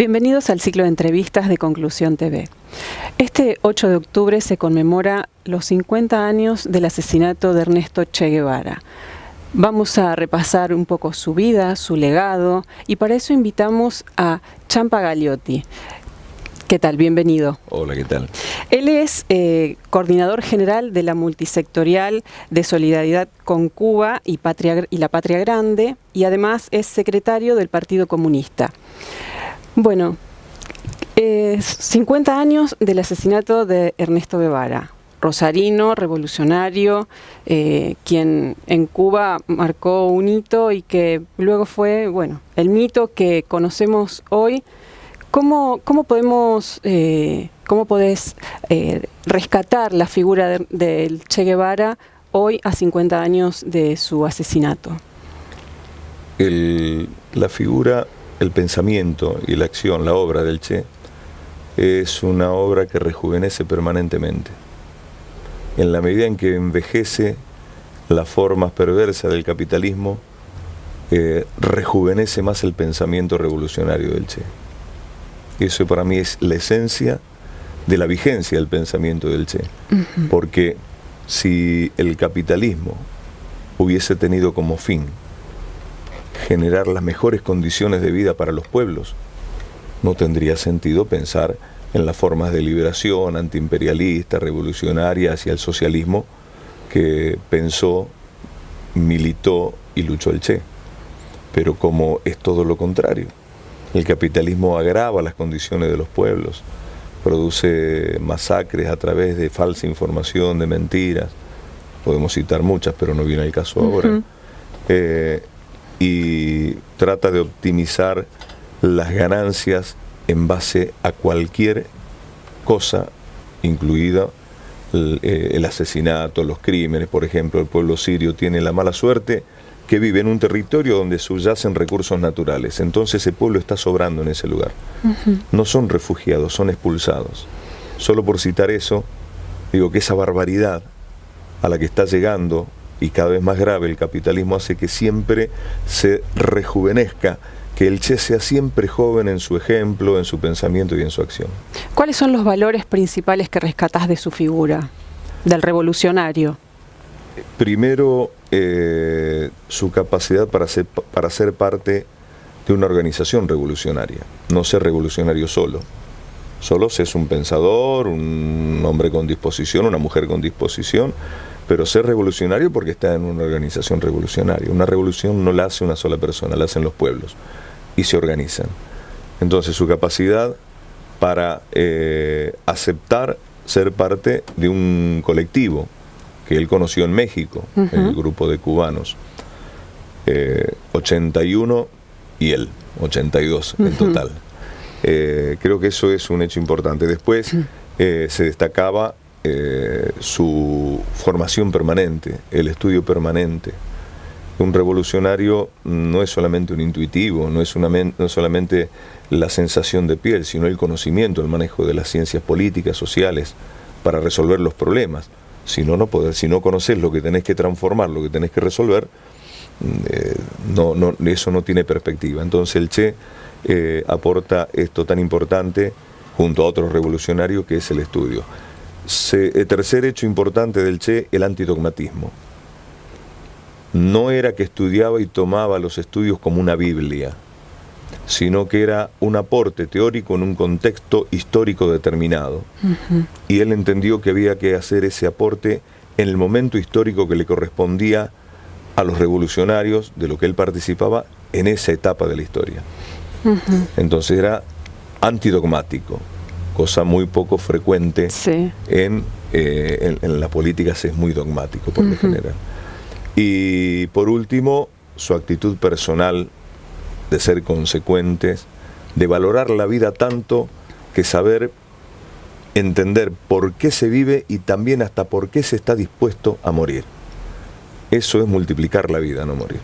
Bienvenidos al ciclo de entrevistas de Conclusión TV. Este 8 de octubre se conmemora los 50 años del asesinato de Ernesto Che Guevara. Vamos a repasar un poco su vida, su legado, y para eso invitamos a Champa Gagliotti. ¿Qué tal? Bienvenido. Hola, ¿qué tal? Él es coordinador general de la multisectorial de solidaridad con Cuba y la Patria Grande, y además es secretario del Partido Comunista. Bueno, 50 años del asesinato de Ernesto Guevara, rosarino, revolucionario, quien en Cuba marcó un hito y que luego fue, bueno, el mito que conocemos hoy. ¿Cómo podés rescatar la figura del Che Guevara hoy a 50 años de su asesinato? La figura, el pensamiento y la acción, la obra del Che, es una obra que rejuvenece permanentemente. En la medida en que envejece las formas perversas del capitalismo, rejuvenece más el pensamiento revolucionario del Che. Eso para mí es la esencia de la vigencia del pensamiento del Che. Porque si el capitalismo hubiese tenido como fin generar las mejores condiciones de vida para los pueblos, no tendría sentido pensar en las formas de liberación antiimperialista, revolucionaria hacia el socialismo que pensó, militó y luchó el Che. Pero como es todo lo contrario, el capitalismo agrava las condiciones de los pueblos, produce masacres a través de falsa información, de mentiras, podemos citar muchas, pero no viene al caso ahora, y trata de optimizar las ganancias en base a cualquier cosa, incluida el asesinato, los crímenes. Por ejemplo, el pueblo sirio tiene la mala suerte que vive en un territorio donde subyacen recursos naturales. Entonces ese pueblo está sobrando en ese lugar. No son refugiados, son expulsados. Solo por citar eso, digo que esa barbaridad a la que está llegando, y cada vez más grave el capitalismo, hace que siempre se rejuvenezca, que el Che sea siempre joven en su ejemplo, en su pensamiento y en su acción. ¿Cuáles son los valores principales que rescatás de su figura, del revolucionario? Primero, su capacidad para ser parte de una organización revolucionaria, no ser revolucionario solo. Solo se es un pensador, un hombre con disposición, una mujer con disposición, pero ser revolucionario porque está en una organización revolucionaria. Una revolución no la hace una sola persona, la hacen los pueblos y se organizan. Entonces su capacidad para aceptar ser parte de un colectivo que él conoció en México, el grupo de cubanos, 81 y él, 82 en total. Creo que eso es un hecho importante. Después se destacaba su formación permanente, el estudio permanente. Un revolucionario no es solamente un intuitivo, no es solamente la sensación de piel, sino el conocimiento, el manejo de las ciencias políticas, sociales, para resolver los problemas. Si no conoces lo que tenés que transformar, lo que tenés que resolver, eso no tiene perspectiva. Entonces el Che aporta esto tan importante junto a otros revolucionarios, que es el estudio. El tercer hecho importante del Che, el antidogmatismo. No era que estudiaba y tomaba los estudios como una Biblia, sino que era un aporte teórico en un contexto histórico determinado. Y él entendió que había que hacer ese aporte en el momento histórico que le correspondía a los revolucionarios de lo que él participaba en esa etapa de la historia. Entonces era antidogmático, cosa muy poco frecuente. En la política se es muy dogmático por lo general. Y por último, su actitud personal de ser consecuentes, de valorar la vida tanto que saber entender por qué se vive y también hasta por qué se está dispuesto a morir. Eso es multiplicar la vida, no morir.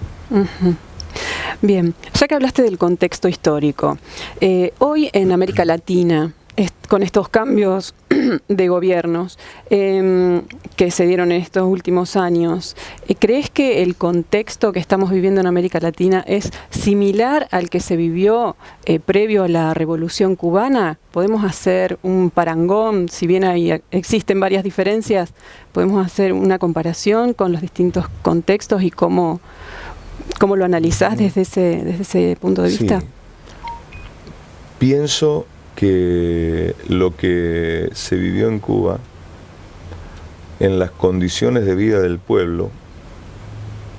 Bien, ya que hablaste del contexto histórico, hoy en América Latina con estos cambios de gobiernos que se dieron en estos últimos años, ¿crees que el contexto que estamos viviendo en América Latina es similar al que se vivió previo a la Revolución Cubana? ¿Podemos hacer un parangón? Si bien existen varias diferencias, ¿podemos hacer una comparación con los distintos contextos y cómo lo analizás desde ese punto de vista? Sí. Pienso que lo que se vivió en Cuba, en las condiciones de vida del pueblo,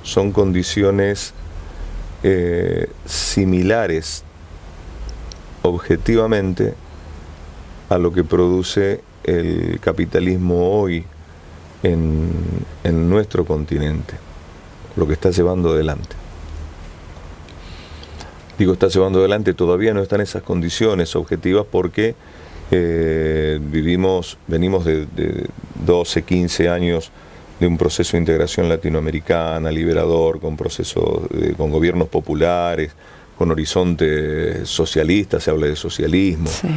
son condiciones similares objetivamente a lo que produce el capitalismo hoy en nuestro continente, lo que está llevando adelante. Digo, está llevando adelante, todavía no están esas condiciones objetivas porque venimos de 12, 15 años de un proceso de integración latinoamericana, liberador, con con gobiernos populares, con horizontes socialistas, se habla de socialismo. Sí.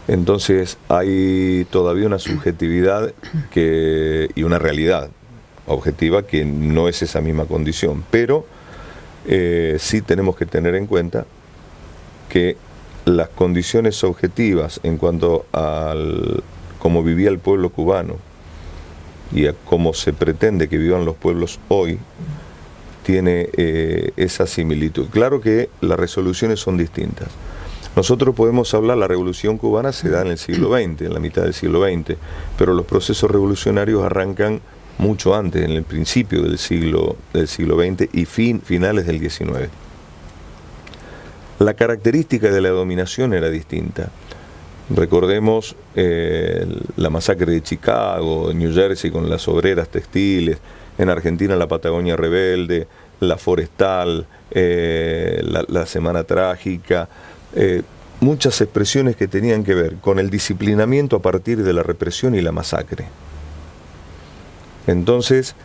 Entonces hay todavía una subjetividad y una realidad objetiva que no es esa misma condición, pero sí tenemos que tener en cuenta que las condiciones objetivas en cuanto a cómo vivía el pueblo cubano y a cómo se pretende que vivan los pueblos hoy, tiene esa similitud. Claro que las resoluciones son distintas. Nosotros podemos hablar, la revolución cubana se da en el siglo XX, en la mitad del siglo XX, pero los procesos revolucionarios arrancan mucho antes, en el principio del siglo XX y finales del XIX. La característica de la dominación era distinta. Recordemos la masacre de Chicago, en New Jersey con las obreras textiles, en Argentina la Patagonia rebelde, la forestal, la Semana Trágica, muchas expresiones que tenían que ver con el disciplinamiento a partir de la represión y la masacre. Entonces,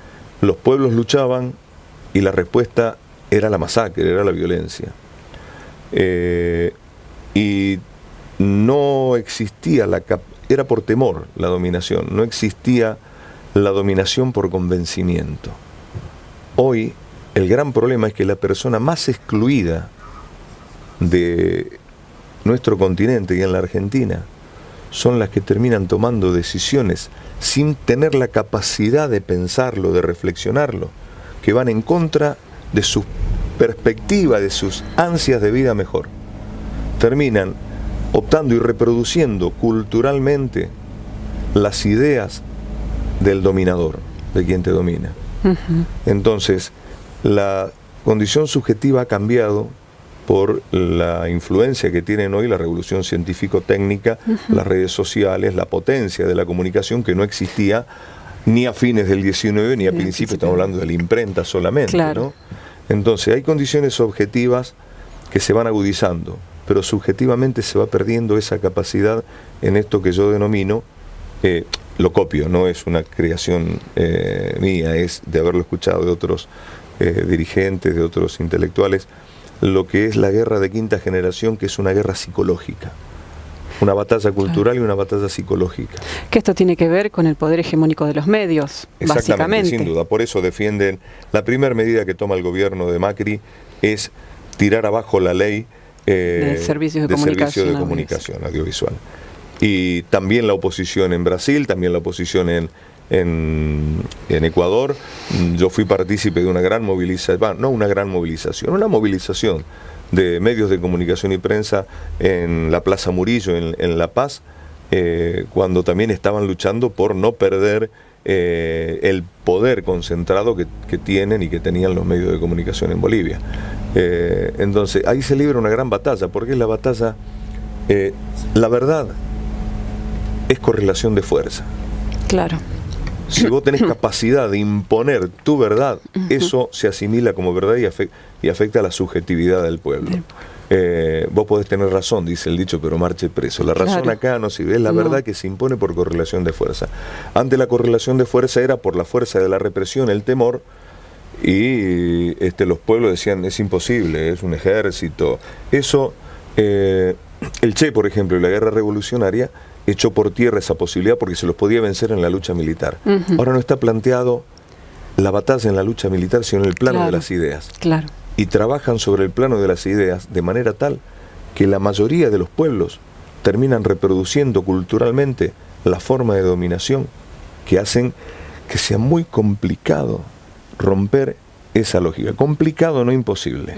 los pueblos luchaban y la respuesta era la masacre, era la violencia. Y no existía era por temor la dominación, no existía la dominación por convencimiento. Hoy, el gran problema es que la persona más excluida de nuestro continente y en la Argentina son las que terminan tomando decisiones sin tener la capacidad de pensarlo, de reflexionarlo, que van en contra de su perspectiva, de sus ansias de vida mejor. Terminan optando y reproduciendo culturalmente las ideas del dominador, de quien te domina. Uh-huh. Entonces, la condición subjetiva ha cambiado por la influencia que tienen hoy la revolución científico-técnica, uh-huh, las redes sociales, la potencia de la comunicación que no existía ni a fines del XIX ni a principios, estamos hablando de la imprenta solamente, claro, ¿no? Entonces hay condiciones objetivas que se van agudizando, pero subjetivamente se va perdiendo esa capacidad en esto que yo denomino, lo copio, no es una creación mía, es de haberlo escuchado de otros dirigentes, de otros intelectuales, lo que es la guerra de quinta generación, que es una guerra psicológica, una batalla cultural y una batalla psicológica. Que esto tiene que ver con el poder hegemónico de los medios, básicamente. Sin duda, por eso defienden, la primera medida que toma el gobierno de Macri es tirar abajo la ley de servicios de comunicación audiovisual. Y también la oposición en Brasil, también la oposición en Ecuador. Yo fui partícipe de una gran movilización, una movilización de medios de comunicación y prensa en la Plaza Murillo, en La Paz, cuando también estaban luchando por no perder el poder concentrado que tienen y que tenían los medios de comunicación en Bolivia. Entonces, ahí se libra una gran batalla, porque es la batalla, la verdad es correlación de fuerza. Claro. Si vos tenés capacidad de imponer tu verdad, eso se asimila como verdad y afecta a la subjetividad del pueblo. Vos podés tener razón, dice el dicho, pero marche preso. La razón acá no sirve, es la verdad que se impone por correlación de fuerza. Antes la correlación de fuerza era por la fuerza de la represión, el temor, y los pueblos decían, es imposible, es un ejército. Eso, el Che, por ejemplo, y la guerra revolucionaria, echó por tierra esa posibilidad porque se los podía vencer en la lucha militar. Ahora no está planteado la batalla en la lucha militar, sino en el plano de las ideas. Claro. Y trabajan sobre el plano de las ideas de manera tal que la mayoría de los pueblos terminan reproduciendo culturalmente la forma de dominación que hacen que sea muy complicado romper esa lógica. Complicado, no imposible.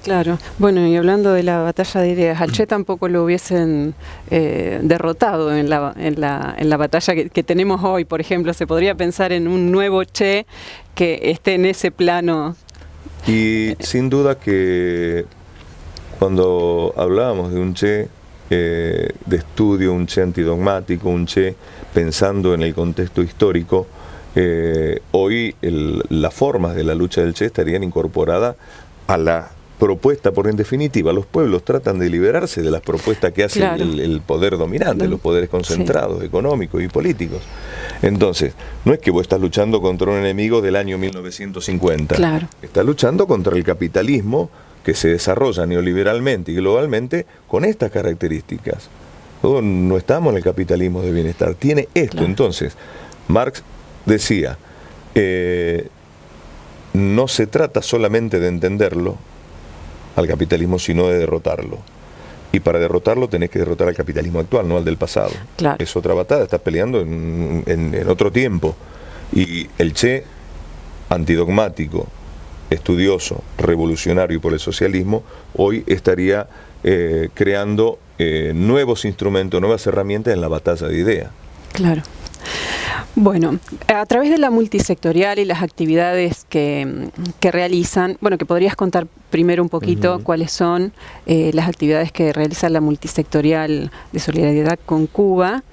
Claro. Bueno, y hablando de la batalla de ideas, al Che tampoco lo hubiesen derrotado en la batalla que tenemos hoy. Por ejemplo, se podría pensar en un nuevo Che que esté en ese plano. Y sin duda que cuando hablábamos de un Che de estudio, un Che antidogmático, un Che pensando en el contexto histórico, hoy las formas de la lucha del Che estarían incorporadas a la propuesta, porque en definitiva los pueblos tratan de liberarse de las propuestas que hace el poder dominante, los poderes concentrados, económicos y políticos. Entonces, no es que vos estás luchando contra un enemigo del año 1950, estás luchando contra el capitalismo que se desarrolla neoliberalmente y globalmente con estas características. No estamos en el capitalismo de bienestar, tiene esto. Entonces, Marx decía, no se trata solamente de entenderlo al capitalismo, sino de derrotarlo. Y para derrotarlo tenés que derrotar al capitalismo actual, no al del pasado. Es otra batalla, estás peleando en otro tiempo. Y el Che, antidogmático, estudioso, revolucionario por el socialismo, hoy estaría creando nuevos instrumentos, nuevas herramientas en la batalla de ideas. Claro. Bueno, a través de la multisectorial y las actividades que realizan, bueno, que podrías contar primero un poquito cuáles son las actividades que realiza la multisectorial de solidaridad con Cuba,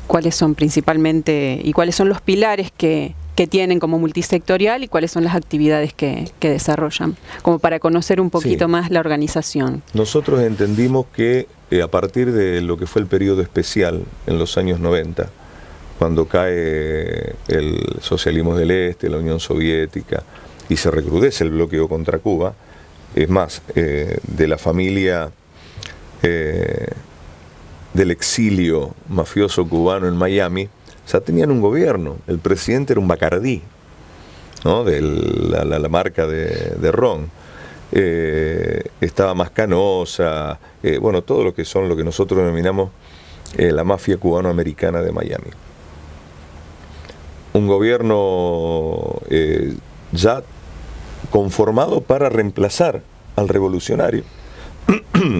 cuáles son principalmente y cuáles son los pilares que tienen como multisectorial y cuáles son las actividades que desarrollan, como para conocer un poquito más la organización. Nosotros entendimos que a partir de lo que fue el periodo especial en los años 90, cuando cae el socialismo del Este, la Unión Soviética, y se recrudece el bloqueo contra Cuba, es más, de la familia del exilio mafioso cubano en Miami, ya tenían un gobierno, el presidente era un Bacardí, ¿no? De la marca de ron. Estaba más Canosa, bueno, todo lo que son lo que nosotros denominamos la mafia cubano-americana de Miami. Un gobierno ya conformado para reemplazar al revolucionario.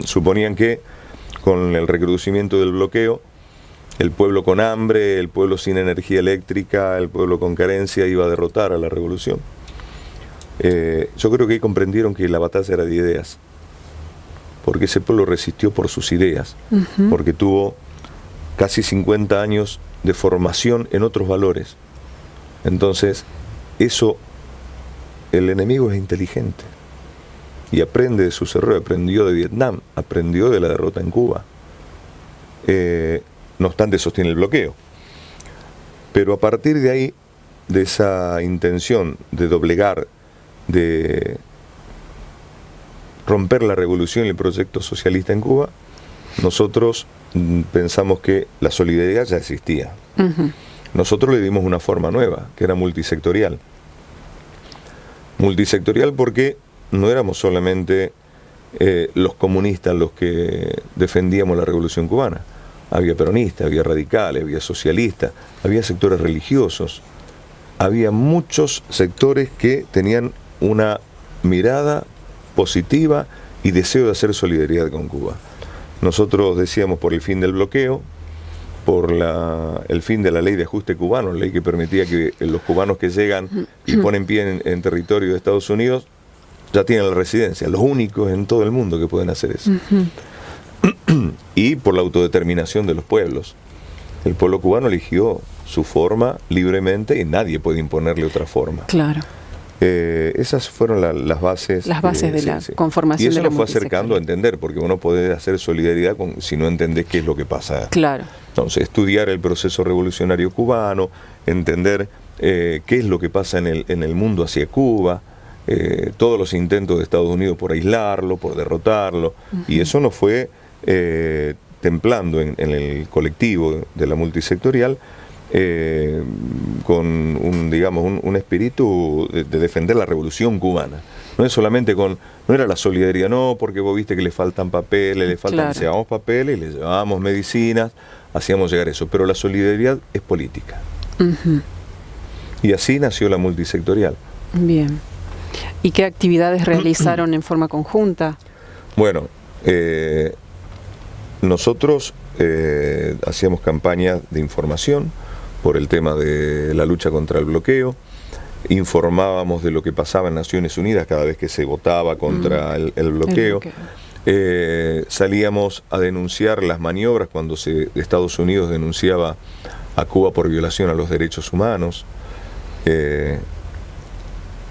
Suponían que con el recrudecimiento del bloqueo, el pueblo con hambre, el pueblo sin energía eléctrica, el pueblo con carencia iba a derrotar a la revolución. Yo creo que ahí comprendieron que la batalla era de ideas, porque ese pueblo resistió por sus ideas, porque tuvo casi 50 años de formación en otros valores. Entonces, eso, el enemigo es inteligente y aprende de sus errores, aprendió de Vietnam, aprendió de la derrota en Cuba. No obstante, sostiene el bloqueo. Pero a partir de ahí, de esa intención de doblegar, de romper la revolución y el proyecto socialista en Cuba, nosotros pensamos que la solidaridad ya existía. Nosotros le dimos una forma nueva, que era multisectorial. Multisectorial porque no éramos solamente los comunistas los que defendíamos la revolución cubana. Había peronistas, había radicales, había socialistas, había sectores religiosos, había muchos sectores que tenían una mirada positiva y deseo de hacer solidaridad con Cuba. Nosotros decíamos por el fin del bloqueo, por el fin de la ley de ajuste cubano, ley que permitía que los cubanos que llegan y ponen pie en territorio de Estados Unidos ya tienen la residencia, los únicos en todo el mundo que pueden hacer eso. Y por la autodeterminación de los pueblos. El pueblo cubano eligió su forma libremente y nadie puede imponerle otra forma. Claro. Esas fueron las bases. Las bases de la conformación de la multisectorial. Y eso nos fue acercando a entender, porque uno puede hacer solidaridad si no entendés qué es lo que pasa. Claro. Entonces, estudiar el proceso revolucionario cubano, entender qué es lo que pasa en el mundo hacia Cuba, todos los intentos de Estados Unidos por aislarlo, por derrotarlo, y eso nos fue templando en el colectivo de la multisectorial, con un espíritu de defender la revolución cubana. No es solamente no era la solidaridad, no, porque vos viste que le faltan papeles, Claro. llevamos papeles, le llevábamos medicinas, hacíamos llegar eso, pero la solidaridad es política. Ujú. Y así nació la multisectorial. Bien. ¿Y qué actividades realizaron en forma conjunta? Bueno, nosotros hacíamos campañas de información por el tema de la lucha contra el bloqueo, informábamos de lo que pasaba en Naciones Unidas cada vez que se votaba contra el bloqueo. Salíamos a denunciar las maniobras cuando Estados Unidos denunciaba a Cuba por violación a los derechos humanos.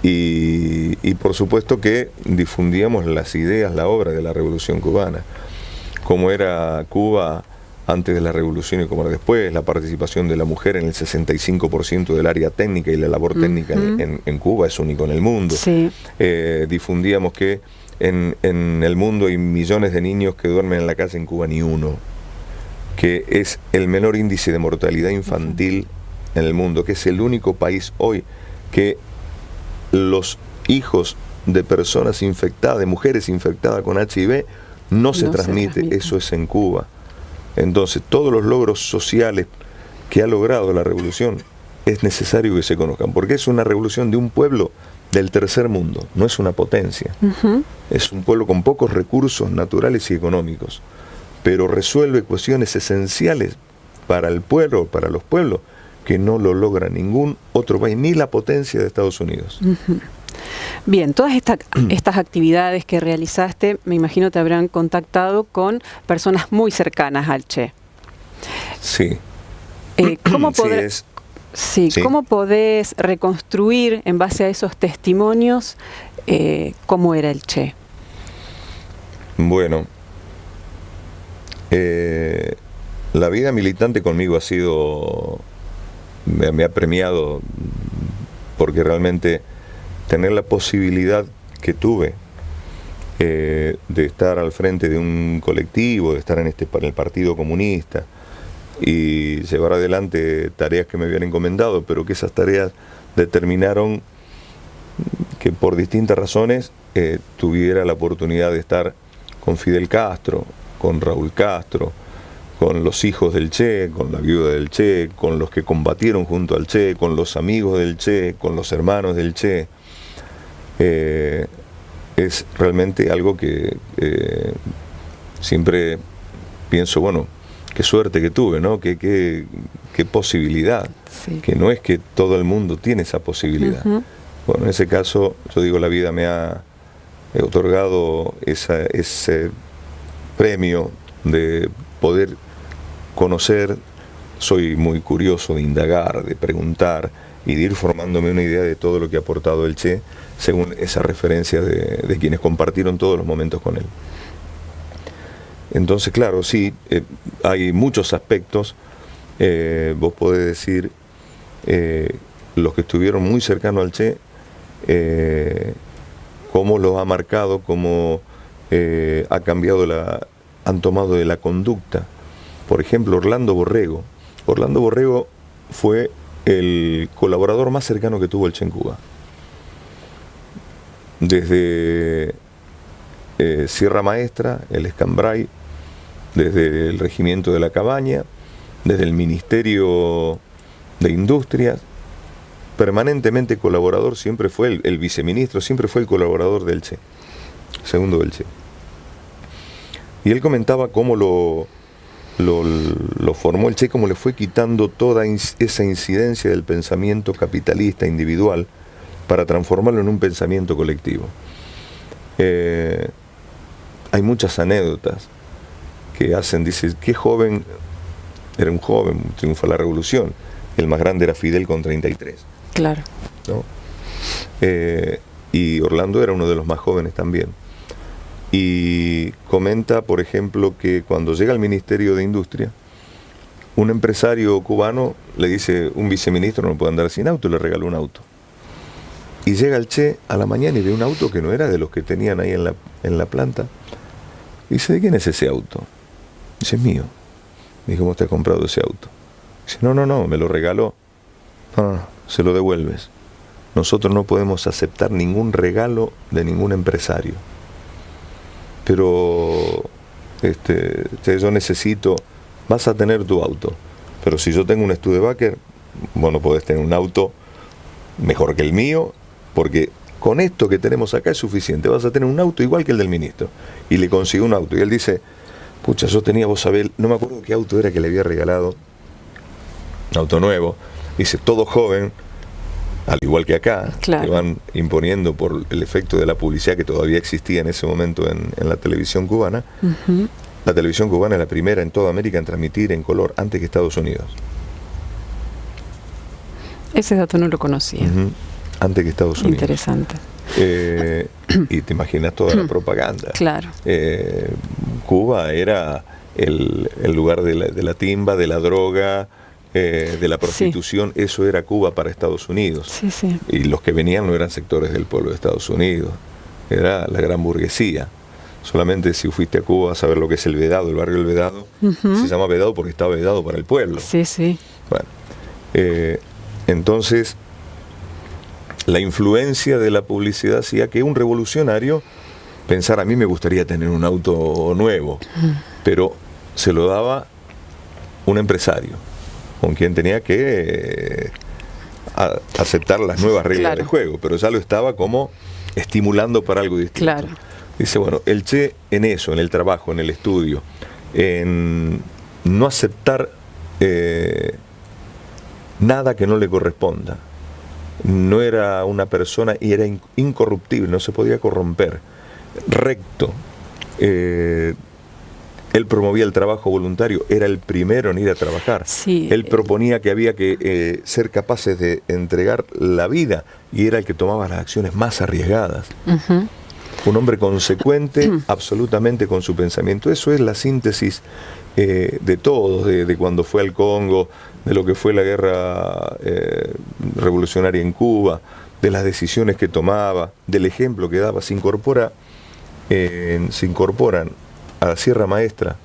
Y por supuesto que difundíamos las ideas, la obra de la Revolución Cubana, cómo era Cuba antes de la revolución y cómo era después, la participación de la mujer en el 65% del área técnica, y la labor técnica en Cuba es único en el mundo. Sí. Difundíamos que en el mundo hay millones de niños que duermen en la calle, en Cuba ni uno, que es el menor índice de mortalidad infantil en el mundo, que es el único país hoy que los hijos de personas infectadas, de mujeres infectadas con HIV, no se transmite. Eso es en Cuba. Entonces, todos los logros sociales que ha logrado la revolución es necesario que se conozcan, porque es una revolución de un pueblo del tercer mundo, no es una potencia. Es un pueblo con pocos recursos naturales y económicos, pero resuelve cuestiones esenciales para el pueblo, para los pueblos, que no lo logra ningún otro país, ni la potencia de Estados Unidos. Bien, todas estas actividades que realizaste, me imagino te habrán contactado con personas muy cercanas al Che. Sí. ¿Cómo Sí. ¿Cómo podés reconstruir en base a esos testimonios cómo era el Che? Bueno, la vida militante conmigo ha sido, me ha premiado, porque realmente tener la posibilidad que tuve de estar al frente de un colectivo, de estar en el Partido Comunista y llevar adelante tareas que me habían encomendado, pero que esas tareas determinaron que por distintas razones tuviera la oportunidad de estar con Fidel Castro, con Raúl Castro, con los hijos del Che, con la viuda del Che, con los que combatieron junto al Che, con los amigos del Che, con los hermanos del Che. Es realmente algo que siempre pienso, bueno, qué suerte que tuve, ¿no? Qué posibilidad. Sí. Que no es que todo el mundo tiene esa posibilidad. Bueno, en ese caso, yo digo, la vida me ha otorgado ese premio de poder conocer. Soy muy curioso de indagar, de preguntar y de ir formándome una idea de todo lo que ha aportado el Che, según esa referencia de quienes compartieron todos los momentos con él. Entonces, claro, sí, hay muchos aspectos. Vos podés decir, los que estuvieron muy cercanos al Che, cómo los ha marcado, cómo ha cambiado han tomado de la conducta. Por ejemplo, Orlando Borrego. Orlando Borrego fue el colaborador más cercano que tuvo el Che en Cuba. Desde Sierra Maestra, el Escambray, desde el Regimiento de la Cabaña, desde el Ministerio de Industrias, permanentemente colaborador, siempre fue el viceministro, siempre fue el colaborador del Che, segundo del Che. Y él comentaba cómo lo formó el Che, cómo le fue quitando toda esa incidencia del pensamiento capitalista individual para transformarlo en un pensamiento colectivo. Hay muchas anécdotas que dice, qué joven, era un joven, triunfa la revolución, el más grande era Fidel con 33. Claro. ¿No? Y Orlando era uno de los más jóvenes también. Y comenta, por ejemplo, que cuando llega al Ministerio de Industria, un empresario cubano le dice, un viceministro no puede andar sin auto, y le regaló un auto. Y llega el Che a la mañana y ve un auto que no era de los que tenían ahí en la planta. Y dice, ¿de quién es ese auto? Dice, es mío. Me dijo, ¿cómo te has comprado ese auto? Dice, no, me lo regaló. No, se lo devuelves. Nosotros no podemos aceptar ningún regalo de ningún empresario. Pero yo necesito, vas a tener tu auto. Pero si yo tengo un Studebaker, vos no podés tener un auto mejor que el mío, porque con esto que tenemos acá es suficiente. Vas a tener un auto igual que el del ministro. Y le consiguió un auto. Y él dice, pucha, yo tenía, vos sabés, no me acuerdo qué auto era que le había regalado. Un auto nuevo. Dice, todo joven, al igual que acá, claro, que van imponiendo por el efecto de la publicidad que todavía existía en ese momento en la televisión cubana. Uh-huh. La televisión cubana es la primera en toda América en transmitir en color antes que Estados Unidos. Ese dato no lo conocía. Uh-huh. Antes que Estados Unidos. Interesante. Y te imaginas toda la propaganda. Claro. Cuba era el lugar de la timba, de la droga, de la prostitución. Sí. Eso era Cuba para Estados Unidos. Sí, sí. Y los que venían no eran sectores del pueblo de Estados Unidos, era la gran burguesía. Solamente si fuiste a Cuba a saber lo que es el Vedado, el barrio del Vedado, uh-huh, se llama Vedado porque está vedado para el pueblo. Sí, sí. Bueno, entonces la influencia de la publicidad hacía que un revolucionario pensara, a mí me gustaría tener un auto nuevo, pero se lo daba un empresario con quien tenía que aceptar las nuevas reglas, claro, del juego, pero ya lo estaba como estimulando para algo distinto. Claro. Dice, bueno, el Che en eso, en el trabajo, en el estudio, en no aceptar nada que no le corresponda. No era una persona y era incorruptible, no se podía corromper. Recto. Él promovía el trabajo voluntario, era el primero en ir a trabajar. Sí. Él proponía que había que ser capaces de entregar la vida y era el que tomaba las acciones más arriesgadas. Uh-huh. Un hombre consecuente absolutamente con su pensamiento. Eso es la síntesis de todos, de cuando fue al Congo, de lo que fue la guerra revolucionaria en Cuba, de las decisiones que tomaba, del ejemplo que daba. Se incorporan a la Sierra Maestra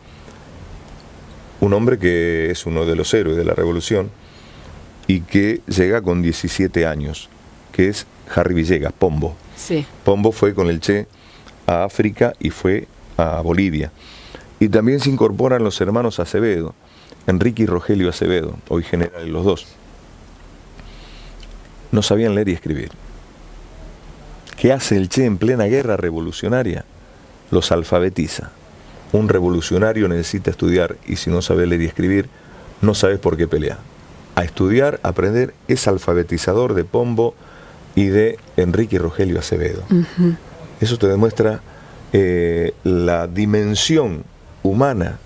un hombre que es uno de los héroes de la revolución y que llega con 17 años, que es Harry Villegas, Pombo. Sí. Pombo fue con el Che a África y fue a Bolivia. Y también se incorporan los hermanos Acevedo, Enrique y Rogelio Acevedo, hoy generales los dos. No sabían leer y escribir. ¿Qué hace el Che en plena guerra revolucionaria? Los alfabetiza. Un revolucionario necesita estudiar y si no sabe leer y escribir, no sabes por qué pelear. A estudiar, a aprender, es alfabetizador de Pombo y de Enrique y Rogelio Acevedo. Uh-huh. Eso te demuestra la dimensión humana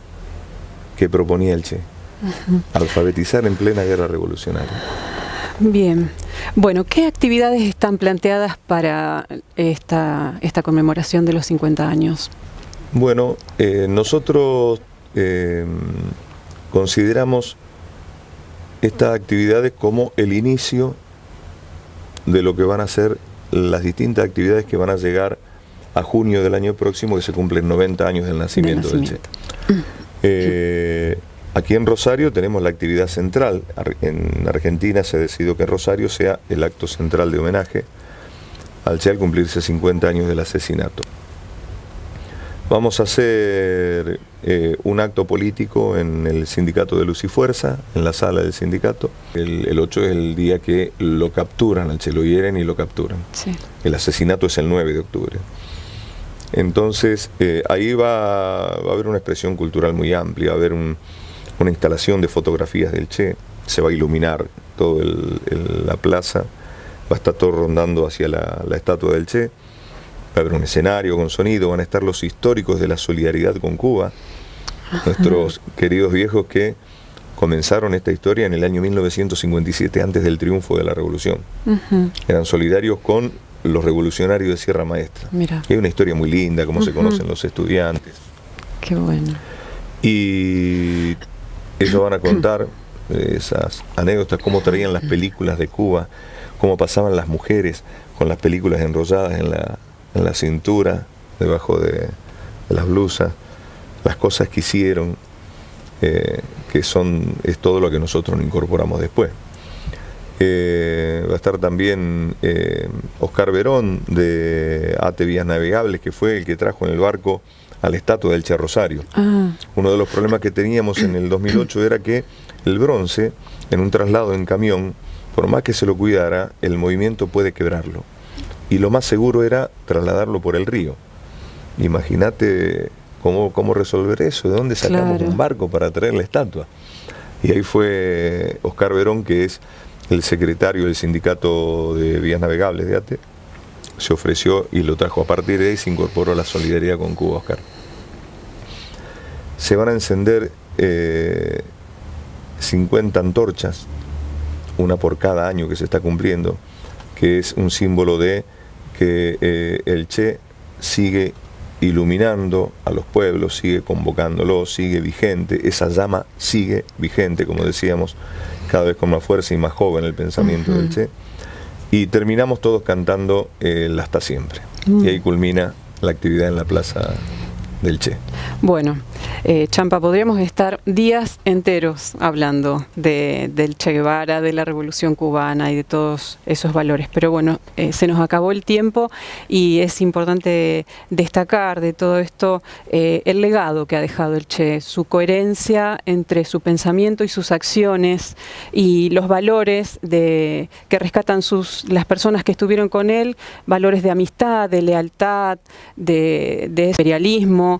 que proponía el Che. Uh-huh. Alfabetizar en plena guerra revolucionaria. Bien. Bueno, ¿qué actividades están planteadas para esta conmemoración de los 50 años? Bueno, nosotros consideramos estas actividades como el inicio de lo que van a ser las distintas actividades que van a llegar a junio del año próximo, que se cumplen 90 años del nacimiento del Che. Aquí en Rosario tenemos la actividad central. En Argentina se decidió que en Rosario sea el acto central de homenaje al Che al cumplirse 50 años del asesinato. Vamos a hacer un acto político en el sindicato de Luz y Fuerza, en la sala del sindicato. El 8 es el día que lo capturan, al Che lo hieren y lo capturan. Sí. El asesinato es el 9 de octubre. Entonces, ahí va a haber una expresión cultural muy amplia, va a haber una instalación de fotografías del Che, se va a iluminar toda la plaza, va a estar todo rondando hacia la estatua del Che. Va a haber un escenario con sonido, van a estar los históricos de la solidaridad con Cuba, nuestros queridos viejos que comenzaron esta historia en el año 1957, antes del triunfo de la revolución. Uh-huh. Eran solidarios con los revolucionarios de Sierra Maestra. Mira. Hay una historia muy linda, cómo se conocen los estudiantes. Qué bueno. Y ellos van a contar esas anécdotas, cómo traían las películas de Cuba, cómo pasaban las mujeres con las películas enrolladas en la cintura, debajo de las blusas, las cosas que hicieron, que es todo lo que nosotros incorporamos después. Va a estar también Oscar Verón de ATE Vías Navegables, que fue el que trajo en el barco a la estatua del Che Rosario. Uno de los problemas que teníamos en el 2008 era que el bronce, en un traslado en camión, por más que se lo cuidara, el movimiento puede quebrarlo. Y lo más seguro era trasladarlo por el río. Imagínate cómo resolver eso, de dónde sacamos un barco para traer la estatua. Y ahí fue Oscar Verón, que es el secretario del sindicato de vías navegables de ATE, se ofreció y lo trajo. A partir de ahí se incorporó la solidaridad con Cuba, Oscar. Se van a encender 50 antorchas, una por cada año que se está cumpliendo, que es un símbolo de que el Che sigue iluminando a los pueblos, sigue convocándolos, sigue vigente, esa llama sigue vigente, como decíamos, cada vez con más fuerza y más joven el pensamiento del Che. Y terminamos todos cantando el Hasta Siempre. Y ahí culmina la actividad en la Plaza del Che. Bueno, Champa, podríamos estar días enteros hablando del Che Guevara, de la Revolución Cubana y de todos esos valores, pero bueno, se nos acabó el tiempo y es importante destacar de todo esto el legado que ha dejado el Che, su coherencia entre su pensamiento y sus acciones y los valores que rescatan las personas que estuvieron con él, valores de amistad, de lealtad, de imperialismo,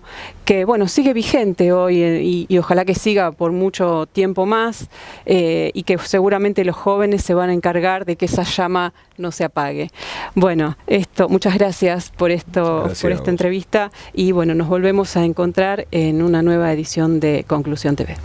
que bueno, sigue vigente hoy y ojalá que siga por mucho tiempo más y que seguramente los jóvenes se van a encargar de que esa llama no se apague. Bueno, muchas gracias por esta entrevista y bueno, nos volvemos a encontrar en una nueva edición de Conclusión TV.